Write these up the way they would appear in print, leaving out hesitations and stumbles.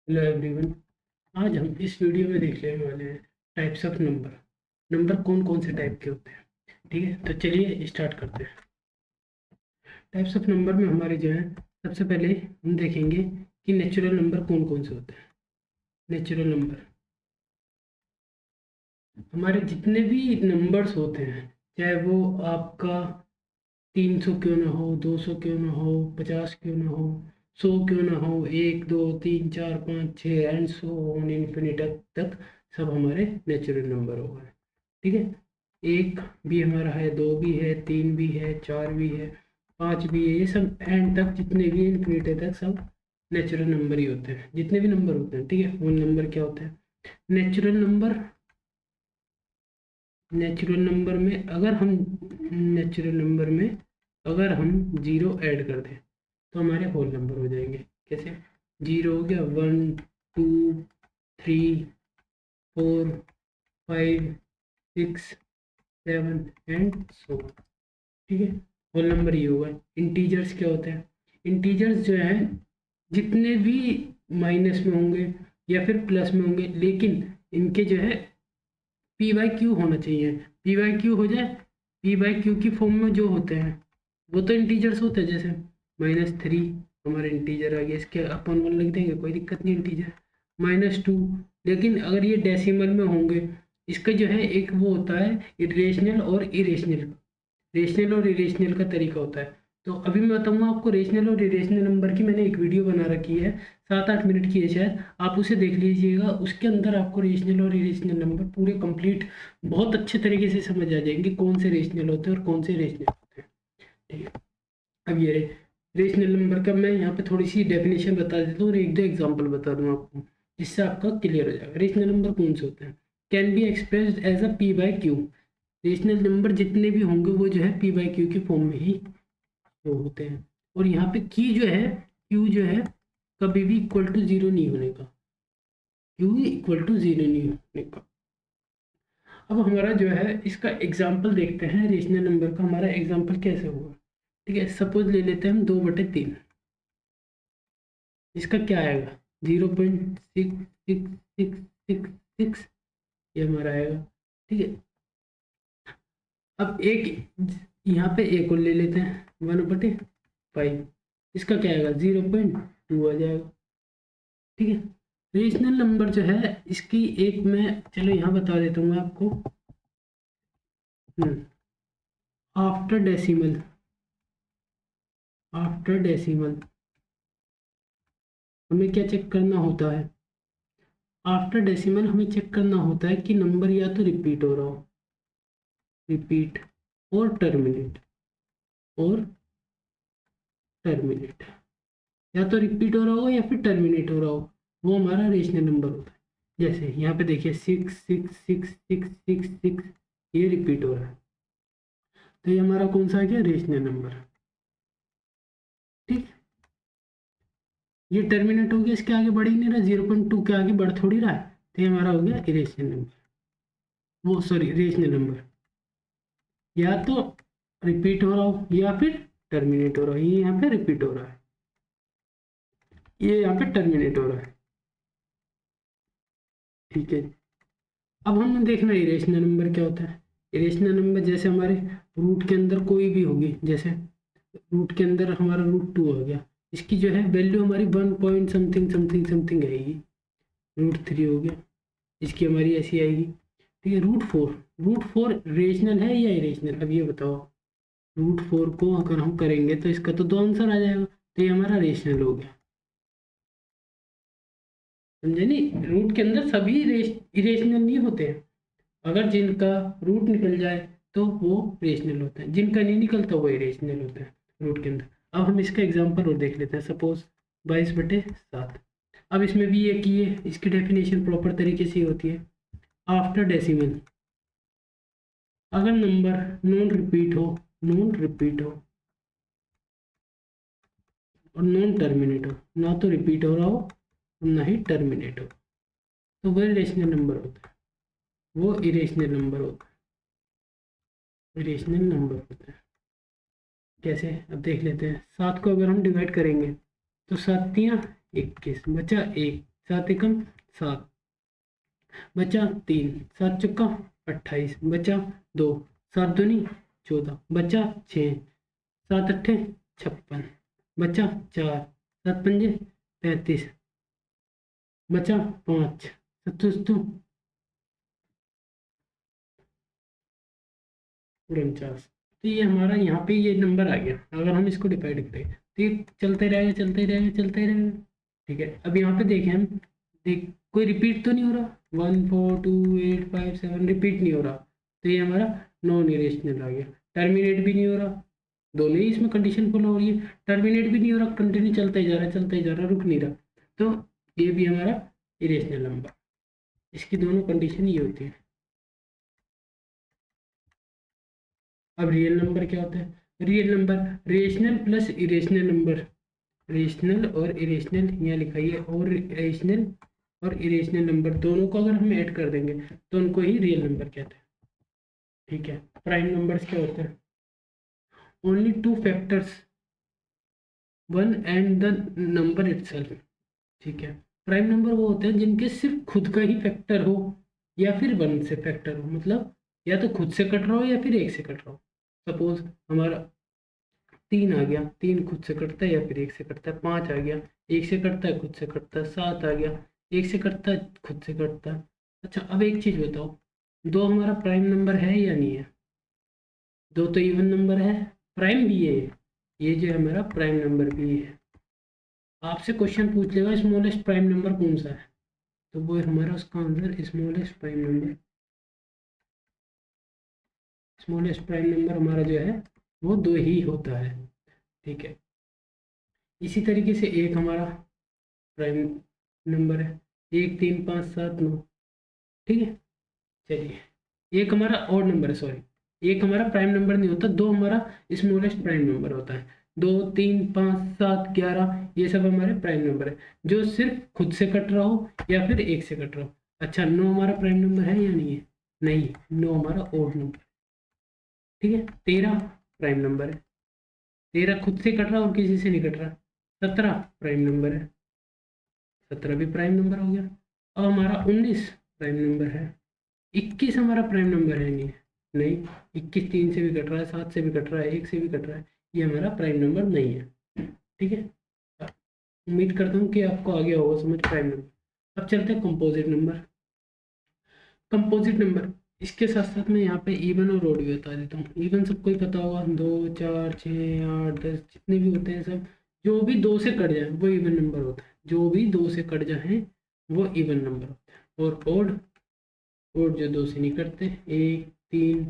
Hello everyone. आज हम इस वीडियो में देख लेने वाले हैं टाइप्स ऑफ नंबर। नंबर कौन कौन से टाइप के होते हैं। ठीक है, तो चलिए स्टार्ट करते हैं। टाइप्स ऑफ नंबर में हमारे जो है सबसे पहले हम देखेंगे कि नेचुरल नंबर कौन कौन से होते हैं। नेचुरल नंबर हमारे जितने भी नंबर्स होते हैं, चाहे वो आपका 300 क्यों ना हो, 200 क्यों ना हो, 50 क्यों ना हो, 100 क्यों ना हो, 1 2 3 4 5 6 एंड सो ऑन इन्फिनिट तक सब हमारे नेचुरल नंबर हो गए। ठीक है, एक भी हमारा है, दो भी है, तीन भी है, चार भी है, पाँच भी है, ये सब एंड तक जितने भी इन्फिनिटी तक सब नेचुरल नंबर ही होते हैं। जितने भी नंबर होते हैं, ठीक है, वो नंबर क्या होते हैं? Natural number. नेचुरल नंबर में अगर हम नेचुरल नंबर में अगर हम जीरो ऐड कर दें तो हमारे होल नंबर हो जाएंगे। कैसे? जीरो हो गया, 1 2 3 4 5 6 7 एंड सो। ठीक है, होल नंबर ये होगा। इंटीजर्स क्या होते हैं? इंटीजर्स जो है जितने भी माइनस में होंगे या फिर प्लस में होंगे, लेकिन इनके जो है पी बाई क्यू होना चाहिए। पी बाई क्यू हो जाए, पी बाई क्यू की फॉर्म में जो होते हैं वो तो इंटीजर्स होते हैं। जैसे -3 हमारे इंटीजर आ गया, इसके अपन 1 लिख देंगे, कोई दिक्कत नहीं। इंटीजर -2, लेकिन अगर ये डेसिमल में होंगे, इसका जो है एक वो होता है इरेशनल और इरेशनल। रेशनल और इरेशनल का तरीका होता है। तो अभी मैं बताऊंगा आपको रेशनल और इरेशनल नंबर की। मैंने एक वीडियो बना रखी है, 7 8 मिनट की है शायद, आप उसे देख लीजिएगा। उसके अंदर आपको रेशनल और इरेशनल नंबर पूरे कंप्लीट बहुत अच्छे तरीके से समझ आ जाएंगे, कौन से रेशनल होते हैं और कौन से इरेशनल होते हैं। ठीक है, अब ये रेशनल नंबर का मैं यहाँ पे थोड़ी सी डेफिनेशन बता देता हूँ और एक दो एग्जाम्पल बता दूँ आपको, जिससे आपका क्लियर हो जाएगा। रेशनल नंबर कौन से होते हैं? Can be expressed as a P by Q. Rational number जितने भी होंगे वो जो है पी बाई क्यू की फॉर्म में ही वो होते हैं। और यहाँ पे की जो है, क्यू जो है कभी भी इक्वल टू जीरो नहीं होने का। क्यू इक्वल टू जीरो नहीं होने का। अब हमारा जो है इसका एग्जाम्पल देखते हैं। रेशनल नंबर का हमारा एग्जाम्पल कैसे होगा? ठीक है, सपोज ले लेते हैं हम 2/3। इसका क्या आएगा? 0.6666 ये हमारा आएगा। ठीक है, अब एक यहाँ पे एक और ले लेते हैं, 1/5। इसका क्या आएगा? 0.2 आ जाएगा। ठीक है, रेशनल नंबर जो है इसकी एक मैं चलो यहाँ बता देता हूँ मैं आपको। आफ्टर डेसिमल, आफ्टर डेसिमल हमें क्या चेक करना होता है? आफ्टर डेसिमल हमें चेक करना होता है कि नंबर या तो रिपीट हो रहा हो, रिपीट, और टर्मिनेट, और टर्मिनेट, या तो रिपीट हो रहा हो या फिर टर्मिनेट हो रहा हो, वो हमारा रेशनल नंबर होता है। जैसे यहाँ पे देखिए 6 6 6 6 6 6 ये रिपीट हो रहा है, तो ये हमारा कौन सा आ गया? Rational number. ठीक, ये टर्मिनेट हो गया, इसके आगे बढ़ ही नहीं रहा, 0.2 के आगे बढ़ थोड़ी रहा है, तो ये हमारा हो गया इरेशनल नंबर, वो सॉरी रेशनल नंबर। या तो रिपीट हो रहा हो या फिर टर्मिनेट हो रहा हो। ये यहाँ पे रिपीट हो रहा है, ये यहाँ पे टर्मिनेट हो रहा है। ठीक है, अब हमें देखना है इरेशनल नंबर क्या होता है। इरेशनल नंबर जैसे हमारे रूट के अंदर कोई भी होगी, जैसे रूट के अंदर हमारा √2 आ गया, इसकी जो है वैल्यू हमारी 1 पॉइंट समथिंग समथिंग समथिंग आएगी। √3 हो गया, इसकी हमारी ऐसी आएगी। ठीक है, √4 रेशनल है या इरेशनल? अब ये बताओ। √4 को अगर हम करेंगे तो इसका तो दो आंसर आ जाएगा, तो ये हमारा रेशनल हो गया। समझे नहीं? रूट के अंदर सभी इरेशनल नहीं होते हैं। अगर जिनका रूट निकल जाए तो वो रेशनल होता है, जिनका नहीं निकलता वो इरेशनल होता है रूट के अंदर। अब हम इसका एग्जांपल और देख लेते हैं। सपोज 22/7। अब इसमें भी ये कि ये इसकी डेफिनेशन प्रॉपर तरीके से होती है। आफ्टर डेसिमल अगर नंबर नॉन रिपीट हो, नॉन रिपीट हो और नॉन टर्मिनेट हो, ना तो रिपीट हो रहा हो और ना ही टर्मिनेट हो, तो वह रेशनल नंबर होता है, वो इरेशनल नंबर होता है। इरेशनल नंबर होता है कैसे? अब देख लेते हैं। 7 को अगर हम डिवाइड करेंगे तो 7 × 21 बचा 1, 7 एकम 7, बचा 3, 7 चौका 28, बचा 2, 7 दूनी 14, बचा 6, 7 अट्ठे 56, बचा 4, 7 पंजे 35, बचा 5, 7 सत्तू 49। तो ये हमारा यहाँ पे ये नंबर आ गया। अगर हम इसको डिवाइड करें तो ये चलते रहेगा चलते रहेगा चलते रहेगा। ठीक है, अब यहाँ पे देखें हम, देख कोई रिपीट तो नहीं हो रहा, 1 4 2 8 5 7 रिपीट नहीं हो रहा, तो ये हमारा नॉन इरेशनल आ गया। टर्मिनेट भी नहीं हो रहा, दोनों ही इसमें कंडीशन फॉलो हो रही है। टर्मिनेट भी नहीं हो रहा, कंटिन्यू चलता ही जा रहा है चलता ही जा रहा है, रुक नहीं रहा, तो ये भी हमारा इरेशनल नंबर। इसकी दोनों कंडीशन ये होती है। अब रियल नंबर क्या होता है? Real number rational plus irrational number, rational और इरेशनल यहाँ लिखा है, और रेशनल और इरेशनल नंबर दोनों को अगर हम ऐड कर देंगे तो उनको ही रियल नंबर कहते हैं। ठीक है, प्राइम नंबर्स क्या होते हैं? Only two factors, one and the number itself. ठीक है, प्राइम नंबर वो होते हैं जिनके सिर्फ खुद का ही फैक्टर हो या फिर वन से फैक्टर हो, मतलब या तो खुद से कट रहा हो या फिर एक से कट रहा हो। सपोज हमारा 3 आ गया, 3 खुद से कटता है या फिर एक से कटता है। 5 आ गया, एक से कटता है खुद से कटता है। 7 आ गया, एक से कटता है खुद से कटता है। अच्छा, अब एक चीज़ बताओ, 2 हमारा प्राइम नंबर है या नहीं है? 2 तो इवन नंबर है, प्राइम भी है, ये जो है हमारा प्राइम नंबर भी है। आपसे क्वेश्चन पूछ लेगा स्मॉलेस्ट प्राइम नंबर कौन सा है, तो वो हमारा उसका answer smallest prime number. Smallest prime number हमारा जो है वो 2 ही होता है। ठीक है, इसी तरीके से एक हमारा प्राइम नंबर है, 1 3 5 7 9। ठीक है, चलिए एक हमारा ऑड नंबर है, सॉरी एक हमारा प्राइम नंबर नहीं होता, 2 हमारा स्मॉलेस्ट प्राइम नंबर होता है। 2 3 5 7 11 ये सब हमारे प्राइम नंबर है जो सिर्फ खुद से कट रहा हो या फिर एक से कट रहा हो। अच्छा, 9 हमारा प्राइम नंबर है या नहीं है? नहीं, 9 हमारा ऑड नंबर। ठीक है, 13 प्राइम नंबर है, 13 खुद से कट रहा और किसी से नहीं कट रहा। 17 प्राइम नंबर है, 17 भी प्राइम नंबर हो गया। अब हमारा 19 प्राइम नंबर है। 21 हमारा प्राइम नंबर है नहीं? नहीं, 21 3 से भी कट रहा है, 7 से भी कट रहा है, 1 से भी कट रहा है, ये हमारा प्राइम नंबर नहीं है। ठीक है, उम्मीद करता हूँ कि आपको आ गया होगा समझ प्राइम नंबर। अब चलते हैं कंपोजिट नंबर। कंपोजिट नंबर, इसके साथ साथ मैं यहाँ पे इवन और ऑड भी बता देता हूँ। इवन सबको ही पता होगा, 2 4 6 8 10 जितने भी होते हैं सब, जो भी 2 से कट जाए वो इवन नंबर होता है। जो भी 2 से कट जाए वो इवन नंबर होता है। और ऑड, ऑड जो 2 से नहीं कटते, 1 3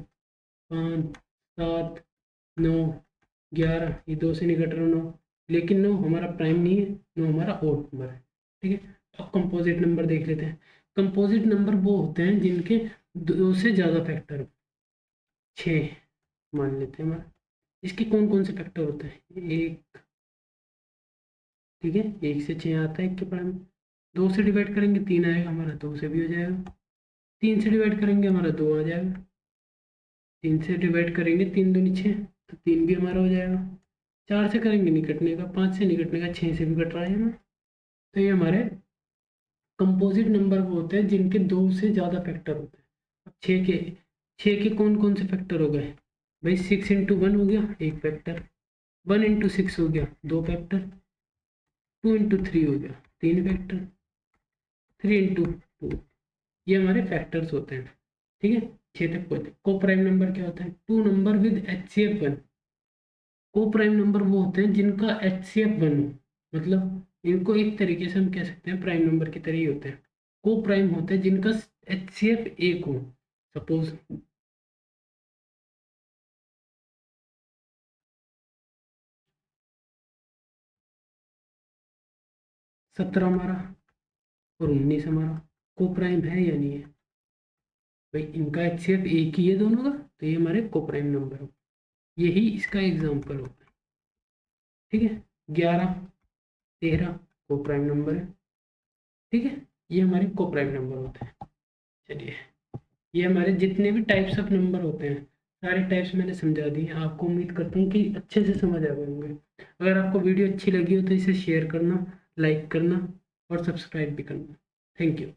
5 7 9 11, ये 2 से नहीं कट रहा 9, लेकिन 9 हमारा प्राइम नहीं है, 9 हमारा ऑड नंबर है। ठीक है, अब कंपोजिट नंबर देख लेते हैं। कंपोजिट नंबर वो होते हैं जिनके 2 से ज़्यादा फैक्टर हो। 6 मान लेते हैं हमारा, इसके कौन कौन से फैक्टर होते हैं? 1, ठीक है, 1 से 6 आता है, 1 के प्राइम। 2 से डिवाइड करेंगे 3 आएगा हमारा, 2 से भी हो जाएगा। 3 से डिवाइड करेंगे हमारा 2 आ जाएगा। 3 से डिवाइड करेंगे 3 दूनी 6, तो 3 भी हमारा हो जाएगा। 4 से करेंगे नहीं कटने का, 5 से नहीं कटने का, 6 से भी कट रहा है ना। तो ये हमारे कंपोजिट नंबर वो होते हैं जिनके 2 से ज़्यादा फैक्टर होते हैं। अब 6 के कौन कौन से फैक्टर हो गए भाई? 6 इंटू 1 हो गया 1 फैक्टर, 1 इंटू 6 हो गया 2 फैक्टर, 2 इंटू 3 हो गया 3 फैक्टर, 3 इंटू 2, ये हमारे फैक्टर्स होते हैं। ठीक है, 6 तक पहुँचे। को प्राइम नंबर क्या होता है? 2 नंबर विद HCF 1। को प्राइम नंबर वो होते हैं जिनका HCF 1 हो, मतलब इनको एक तरीके से हम कह सकते हैं प्राइम नंबर की तरह ही होते हैं। को प्राइम होते हैं जिनका HCF 1 हो। सपोज सत्रह हमारा और 19 हमारा को प्राइम है या नहीं है? भाई इनका HCF एक ही है दोनों का, तो ये हमारे को प्राइम नंबर हो। यही इसका एग्जाम्पल होता है। ठीक है, 11 13 को प्राइम नंबर है। ठीक है, ये हमारे को प्राइम नंबर होते हैं। चलिए, ये हमारे जितने भी टाइप्स ऑफ नंबर होते हैं सारे टाइप्स मैंने समझा दिए आपको। उम्मीद करता हूँ कि अच्छे से समझ आ गए होंगे। अगर आपको वीडियो अच्छी लगी हो तो इसे शेयर करना, लाइक करना और सब्सक्राइब भी करना। Thank you.